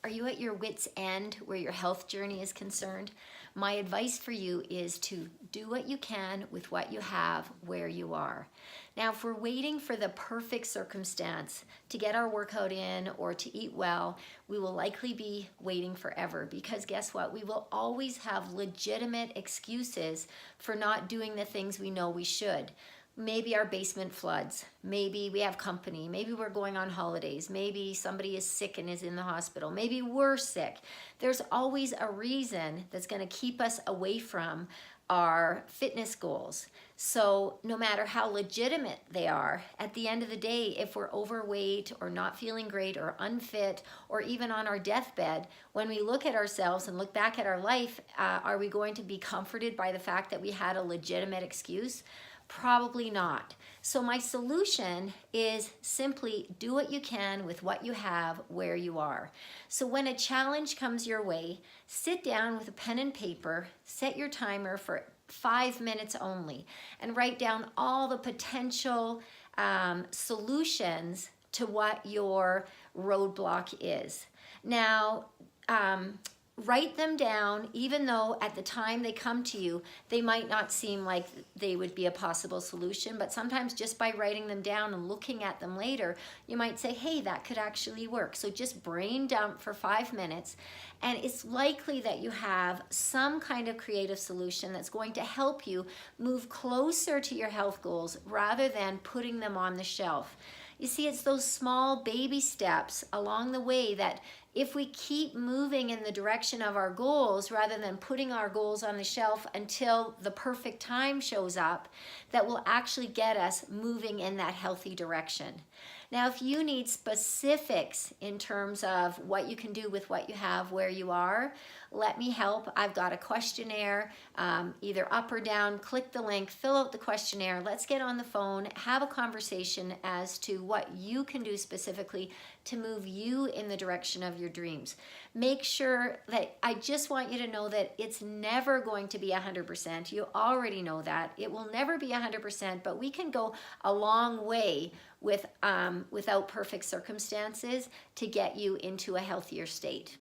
Are you at your wits' end where your health journey is concerned? My advice for you is to do what you can with what you have where you are. Now, if we're waiting for the perfect circumstance to get our workout in or to eat well, we will likely be waiting forever, because guess what? We will always have legitimate excuses for not doing the things we know we should. Maybe our basement floods, maybe we have company, maybe we're going on holidays, maybe somebody is sick and is in the hospital, maybe we're sick. There's always a reason that's going to keep us away from our fitness goals. So no matter how legitimate they are, at the end of the day, if we're overweight or not feeling great or unfit or even on our deathbed, when we look at ourselves and look back at our life, are we going to be comforted by the fact that we had a legitimate excuse? Probably not. So my solution is simply do what you can with what you have where you are. So when a challenge comes your way, sit down with a pen and paper, set your timer for 5 minutes only, and write down all the potential solutions to what your roadblock is. Now, write them down, even though at the time they come to you, they might not seem like they would be a possible solution, but sometimes just by writing them down and looking at them later, you might say, hey, that could actually work. So just brain dump for 5 minutes, and it's likely that you have some kind of creative solution that's going to help you move closer to your health goals rather than putting them on the shelf. You see, it's those small baby steps along the way that if we keep moving in the direction of our goals rather than putting our goals on the shelf until the perfect time shows up, that will actually get us moving in that healthy direction. Now, if you need specifics in terms of what you can do with what you have where you are, let me help. I've got a questionnaire, either up or down. Click the link, fill out the questionnaire. Let's get on the phone, have a conversation as to what you can do specifically to move you in the direction of your dreams. Make sure that, I just want you to know that it's never going to be 100%. You already know that. It will never be 100%, but we can go a long way without perfect circumstances to get you into a healthier state.